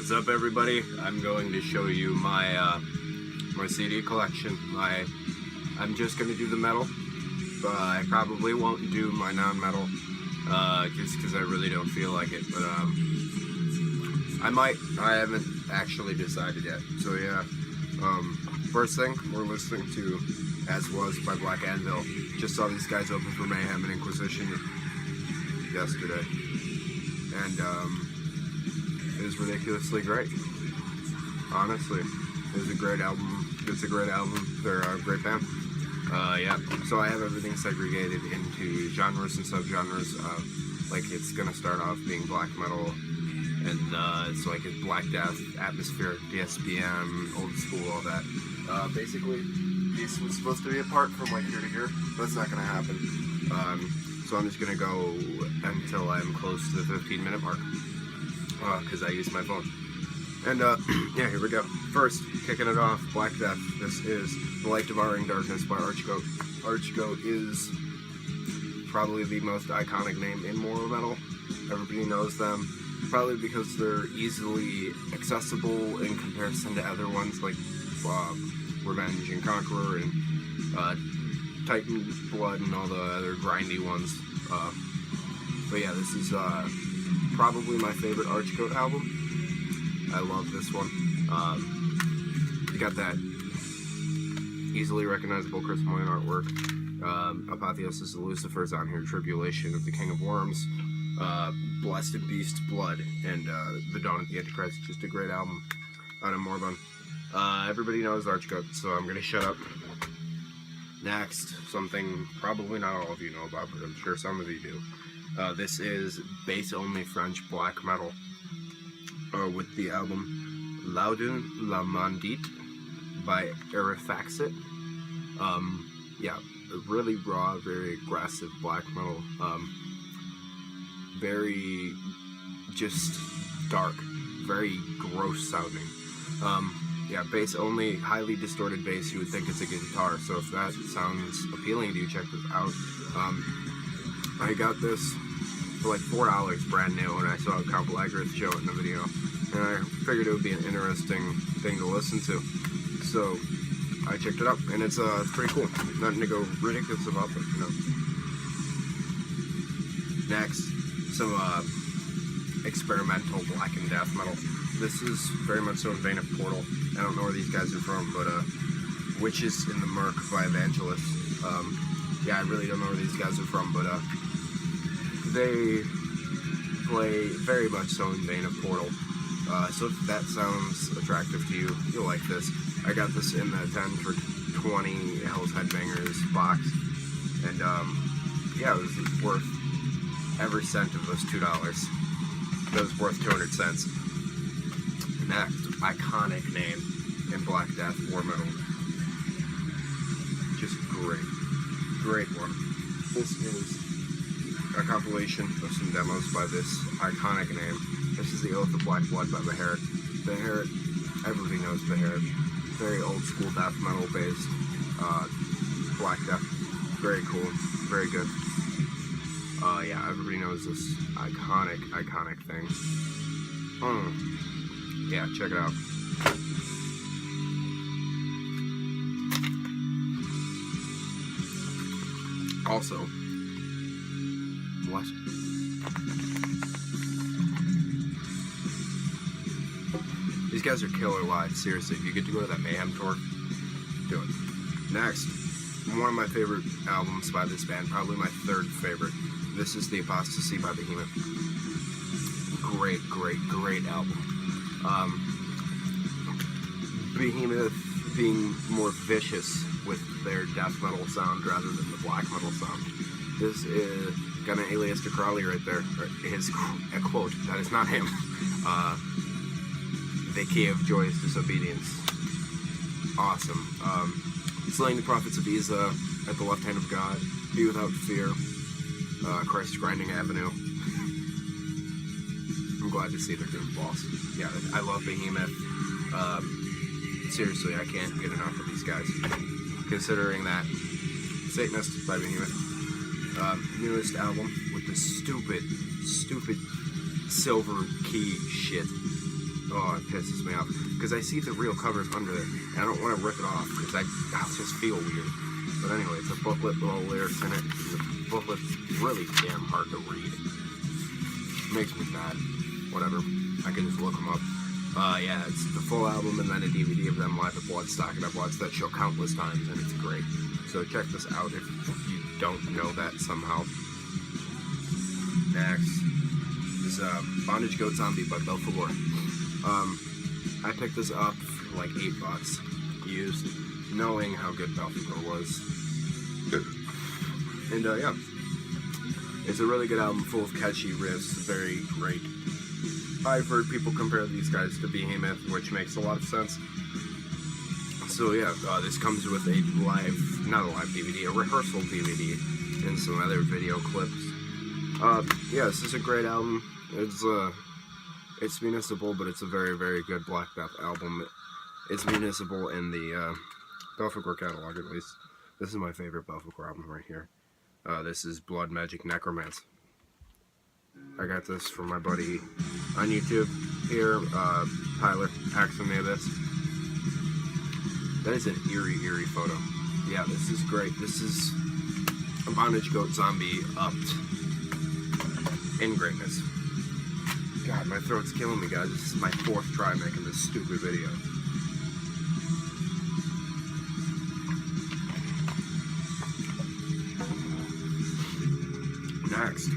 What's up, everybody? I'm going to show you my my CD collection. I'm just going to do the metal. I probably won't do my non-metal just because I really don't feel like it. But I might. I haven't actually decided yet. So yeah. First thing we're listening to, As Was by Blackened. Just saw these guys open for Mayhem and Inquisition yesterday, and it was ridiculously great. Honestly, it was a great album. It's a great album. They're a great band. Yeah. So I have everything segregated into genres and subgenres. Like it's gonna start off being black metal, and it's like it's Black Death, atmospheric, DSPM, old school, all that. Basically, this was supposed to be apart from like here to here, but it's not gonna happen. So I'm just gonna go until I'm close to the 15-minute mark, because I use my phone. And yeah, here we go. First, kicking it off, Black Death. This is The Light Devouring Darkness by Archgoat. Archgoat is probably the most iconic name in Mortal Metal. Everybody knows them, probably because they're easily accessible in comparison to other ones like Revenge and Conqueror and Titan Blood and all the other grindy ones. But yeah, this is probably my favorite Archgoat album. I love this one. You got that easily recognizable Chris Moyne artwork. Apotheosis of Lucifer's on here, Tribulation of the King of Worms, Blessed Beast Blood, and The Dawn of the Antichrist. Just a great album on a Moribund. Everybody knows Archgoat, so I'm gonna shut up. Next, something probably not all of you know about, but I'm sure some of you do. This is bass-only French black metal with the album Laudun la Mandite by Erifaxit. Yeah, really raw, very aggressive black metal. Very just dark, very gross sounding. Yeah, bass only, highly distorted bass. You would think it's a guitar, so if that sounds appealing to you, check this out. I got this for like $4 brand new, and I saw Count Blackgirth show it in the video, and I figured it would be an interesting thing to listen to, so I checked it out, and it's pretty cool. Nothing to go ridiculous about, but you know. Next, some experimental Blackened death metal. This is very much so in vein of Portal. I don't know where these guys are from, but Witches in the Murk by Evangelist. Yeah, I really don't know where these guys are from, but they play very much so in vein of Portal. So if that sounds attractive to you, you'll like this. I got this in the 10 for 20 Hell's Headbangers box, and yeah, it was worth every cent of those $2. It was worth 200 cents. Next, iconic name in Black Death War Metal. Just great. Great one. This is a compilation of some demos by this iconic name. This is The Oath of Black Blood by Beherit. Beherit, everybody knows Beherit. Very old school death metal based Black Death. Very cool. Very good. Yeah, everybody knows this iconic thing. Yeah, check it out. Also, what? These guys are killer live. Seriously, if you get to go to that Mayhem tour, do it. Next, one of my favorite albums by this band, probably my third favorite. This is The Apostasy by Behemoth. Great album. Behemoth being more vicious with their death metal sound rather than the black metal sound. This is got an alias to Crowley right there. His a quote. That is not him. The key of joyous disobedience. Awesome. Slaying the prophets of Isa at the left hand of God. Be without fear. Christ's grinding avenue. I'm glad to see they're doing balls. Yeah, I love Behemoth. Seriously, I can't get enough of these guys. Considering that Satanist by Behemoth, newest album with the stupid silver key shit. Oh, it pisses me off. Because I see the real covers under it, and I don't want to rip it off, because I'll just feel weird. But anyway, it's a booklet with all the lyrics in it. The booklet's really damn hard to read. Makes me sad. Whatever. I can just look them up. Yeah, it's the full album and then a DVD of them live at Bloodstock, and I've watched that show countless times, and it's great. So check this out if you don't know that somehow. Next is Bondage Goat Zombie by Belphegor. I picked this up for like $8 used, knowing how good Belphegor was. And yeah, it's a really good album full of catchy riffs, very great. I've heard people compare these guys to Behemoth, which makes a lot of sense. So yeah, this comes with a not a live DVD, a rehearsal DVD, and some other video clips. Yeah, this is a great album. It's municipal, but it's a very, very good Black Death album. It's municipal in the Belphegor catalog, at least. This is my favorite Belphegor album right here. This is Blood Magic Necromance. I got this from my buddy on YouTube here, Tyler Axomavis. That is an eerie, eerie photo. Yeah, this is great. This is a Bondage Goat Zombie upped in greatness. God, my throat's killing me, guys. This is my 4th try making this stupid video. Next,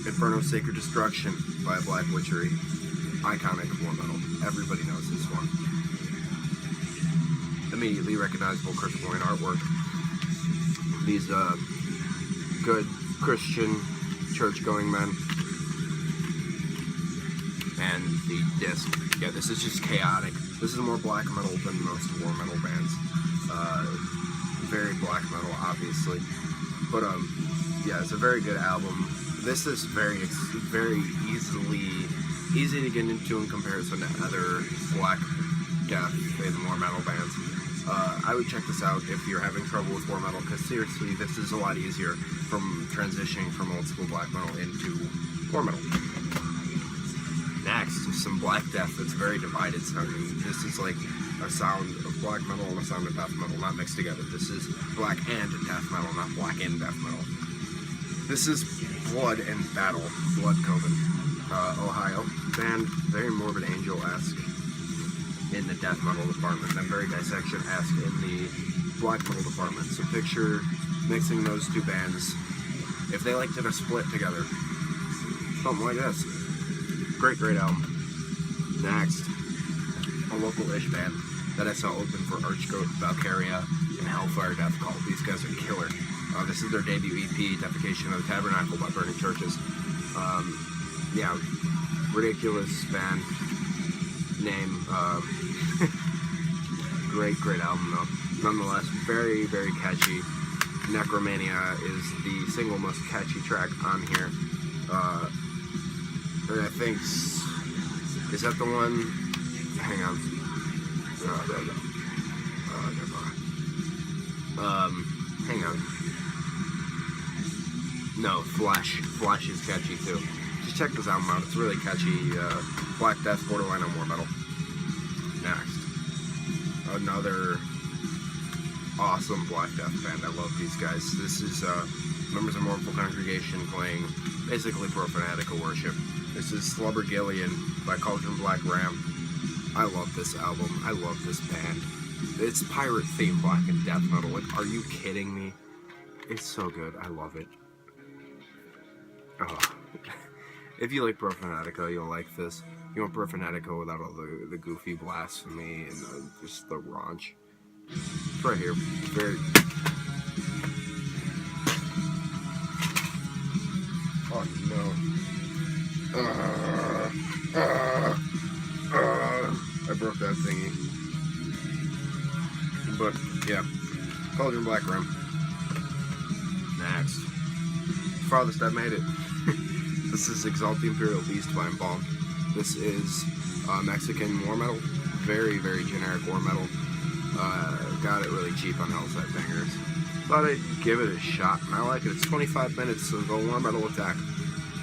Inferno Sacred Destruction by Black Witchery. Iconic war metal. Everybody knows this one. Immediately recognizable crystalline artwork. These good Christian church-going men. And the disc. Yeah, this is just chaotic. This is more black metal than most war metal bands. Very black metal, obviously. But yeah, it's a very good album. This is very easy to get into in comparison to other Black Death and more metal bands. I would check this out if you're having trouble with war metal, because seriously, this is a lot easier from transitioning from old school black metal into war metal. Next, some Black Death that's very divided sounding. This is like a sound of black metal and a sound of death metal, not mixed together. This is black and death metal, not black and death metal. This is Blood and Battle, Blood Coven, Ohio. Band, very Morbid Angel-esque in the death metal department, and very Dissection-esque in the black metal department. So picture mixing those two bands, if they like did a split together, something like this. Great, great album. Next, a local-ish band that I saw open for Archgoat, Valkyria, and Hellfire Death Cult. These guys are killer. This is their debut EP, Defecation of the Tabernacle by Burning Churches. Yeah, ridiculous band name. Great, great album though. Nonetheless, very, very catchy. Necromania is the single most catchy track on here. And I think, is that the one? Hang on. Hang on. No, Flash. Flash is catchy too. Just check this album out. It's really catchy. Black Death, borderline on war metal. Next, another awesome Black Death band. I love these guys. This is members of Mournful Congregation playing basically Profanatical worship. This is Slubbergillion by Cauldron Black Ram. I love this album. I love this band. It's pirate themed blackened death metal. Like, are you kidding me? It's so good. I love it. Oh. If you like Profanatico, you'll like this. You want Profanatico without all the goofy blasphemy and just the raunch. It's right here. Very. Oh no. I broke that thingy. But yeah, Cauldron Black Rim. Next, farthest I've made it. This is Exalt the Imperial Beast by Embalmed. This is Mexican war metal, very, very generic war metal. Got it really cheap on Hellside Bangers. Thought I'd give it a shot, and I like it. It's 25 minutes of a war metal attack.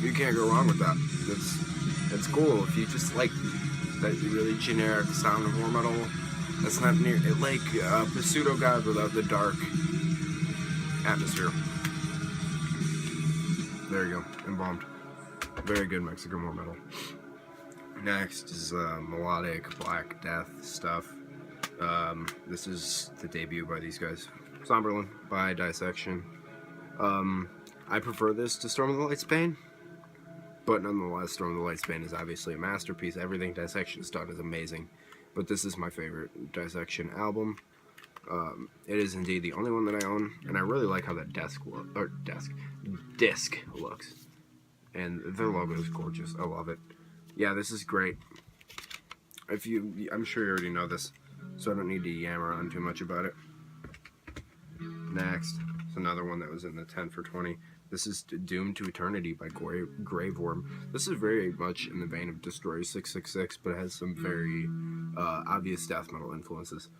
You can't go wrong with that. It's cool if you just like that really generic sound of war metal. That's not near it, like pseudo god without the dark atmosphere. There you go, embalmed. Very good Mexican war metal. Next is melodic Black Death stuff. This is the debut by these guys. Somberlin by Dissection. I prefer this to Storm of the Lightsbane, but nonetheless, Storm of the Lightsbane is obviously a masterpiece. Everything Dissection's done is amazing, but this is my favorite Dissection album. It is indeed the only one that I own, and I really like how that disc looks. And their logo is gorgeous. I love it. Yeah, this is great. I'm sure you already know this, so I don't need to yammer on too much about it. Next, it's another one that was in the 10 for 20. This is Doomed to Eternity by Graveworm. This is very much in the vein of Destroyer 666, but it has some very obvious death metal influences.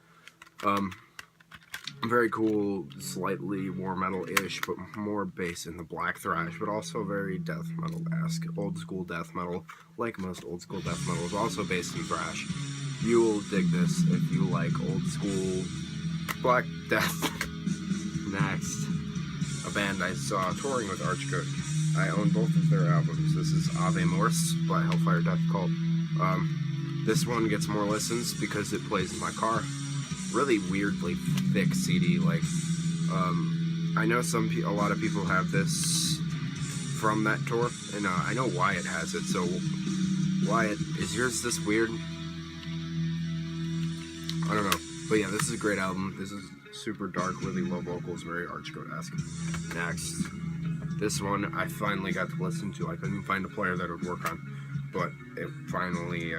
Very cool, slightly war metal-ish, but more based in the black thrash, but also very death metal-esque. Old school death metal, like most old school death metal, is also based in thrash. You will dig this if you like old school black death. Next, a band I saw touring with Archgoat. I own both of their albums. This is Ave Morse by Hellfire Death Cult. This one gets more listens because it plays in my car. Really weirdly thick CD. Like, I know a lot of people have this from that tour, and I know Wyatt has it. So, Wyatt, is yours this weird? I don't know, but yeah, this is a great album. This is super dark, really low vocals, very Archgoat-esque. Next, this one I finally got to listen to. I couldn't find a player that would work on, but I finally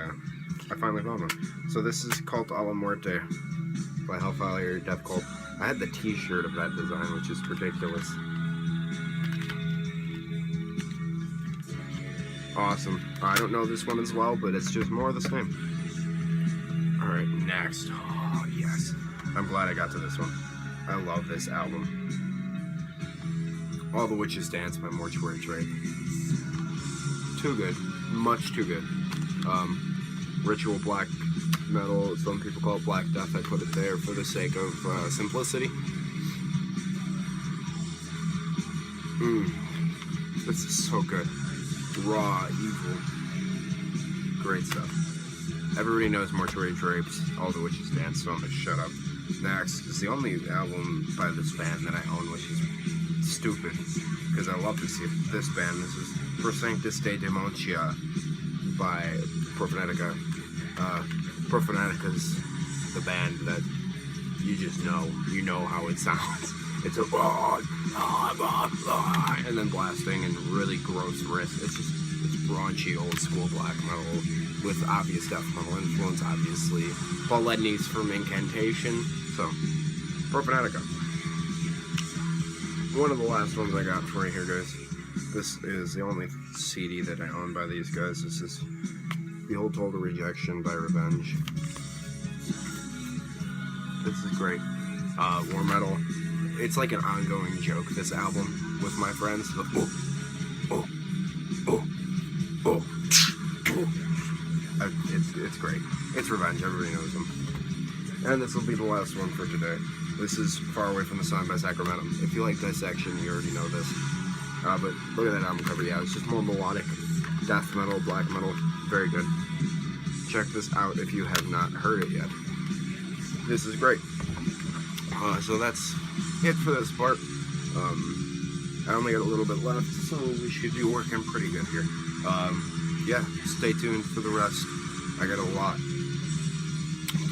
found one. So this is Cult a la Muerte by Hellfire Death Cult. I had the t-shirt of that design, which is ridiculous. Awesome. I don't know this one as well, but it's just more of the same. Alright, next. Oh, yes. I'm glad I got to this one. I love this album. All the Witches Dance by Mortuary Trade. Too good. Much too good. Ritual black metal, some people call it Black Death. I put it there for the sake of simplicity. This is so good. Raw, evil. Great stuff. Everybody knows Mortuary Drapes, All the Witches Dance, so I'm gonna shut up. Next is the only album by this band that I own, which is stupid, because I love this band. This is Pro Sanctus de Demontia by Profanatica. Profanatica's the band that you just know. You know how it sounds. It's a and then blasting and really gross riffs. It's raunchy old school black metal with obvious death metal influence, obviously. Paul Ledney's from Incantation. So, Profanatica. One of the last ones I got for you here, guys. This is the only CD that I own by these guys. This is Behold Total Rejection by Revenge. This is great. War metal. It's like an ongoing joke, this album, with my friends. It's great. It's Revenge, everybody knows them. And this will be the last one for today. This is Far Away from the Sun by Sacramentum. If you like Dissection, you already know this. But look at that album cover. Yeah, it's just more melodic death metal, black metal. Very good. Check this out if you have not heard it yet. This is great. So that's it for this part. I only got a little bit left, so we should be working pretty good here. Yeah, stay tuned for the rest. I got a lot.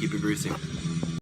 Keep it greasy.